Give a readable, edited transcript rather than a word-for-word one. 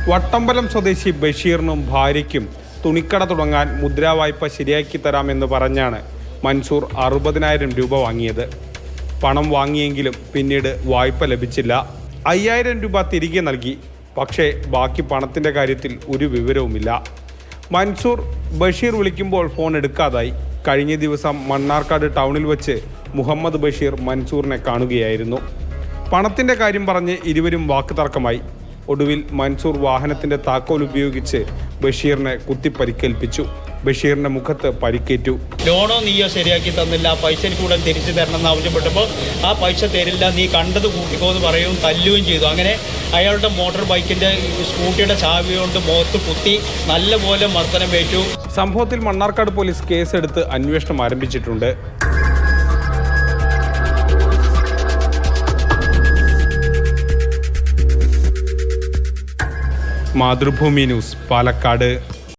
വട്ടമ്പലം സ്വദേശി ബഷീറിനും ഭാര്യയ്ക്കും തുണിക്കട തുടങ്ങാൻ മുദ്രാവായ്പ ശരിയാക്കി തരാമെന്ന് പറഞ്ഞാണ് മൻസൂർ 60,000 രൂപ വാങ്ങിയത്. പണം വാങ്ങിയെങ്കിലും പിന്നീട് വായ്പ ലഭിച്ചില്ല. 5,000 രൂപ തിരികെ നൽകി. പക്ഷേ ബാക്കി പണത്തിൻ്റെ കാര്യത്തിൽ ഒരു വിവരവുമില്ല. മൻസൂർ ബഷീർ വിളിക്കുമ്പോൾ ഫോൺ എടുക്കാതായി. കഴിഞ്ഞ ദിവസം മണ്ണാർക്കാട് ടൗണിൽ വെച്ച് മുഹമ്മദ് ബഷീർ മൻസൂറിനെ കാണുകയായിരുന്നു. പണത്തിൻ്റെ കാര്യം പറഞ്ഞ് ഇരുവരും വാക്കുതർക്കമായി. ഒടുവിൽ മൻസൂർ വാഹനത്തിൻ്റെ താക്കോൽ ഉപയോഗിച്ച് ബഷീറിനെ കുത്തിപ്പരിക്കേൽപ്പിച്ചു. ബഷീറിന്റെ മുഖത്ത് പരിക്കേറ്റു. ലോണോ നീയോ ശരിയാക്കി തന്നില്ല, പൈസ കൂടെ തിരിച്ചു തരണം എന്ന് ആവശ്യപ്പെട്ടപ്പോൾ ആ പൈസ തരില്ല, നീ കണ്ടത് കൂട്ടിക്കോ എന്ന് പറയുകയും തല്ലുകയും ചെയ്തു. അങ്ങനെ അയാളുടെ മോട്ടോർ ബൈക്കിൻ്റെ സ്കൂട്ടിയുടെ ചാവി കൊണ്ട് മുഖത്ത് കുത്തി നല്ലപോലെ മർദ്ദനമേറ്റു. സംഭവത്തിൽ മണ്ണാർക്കാട് പോലീസ് കേസെടുത്ത് അന്വേഷണം ആരംഭിച്ചിട്ടുണ്ട്. മാതൃഭൂമി ന്യൂസ്, പാലക്കാട്.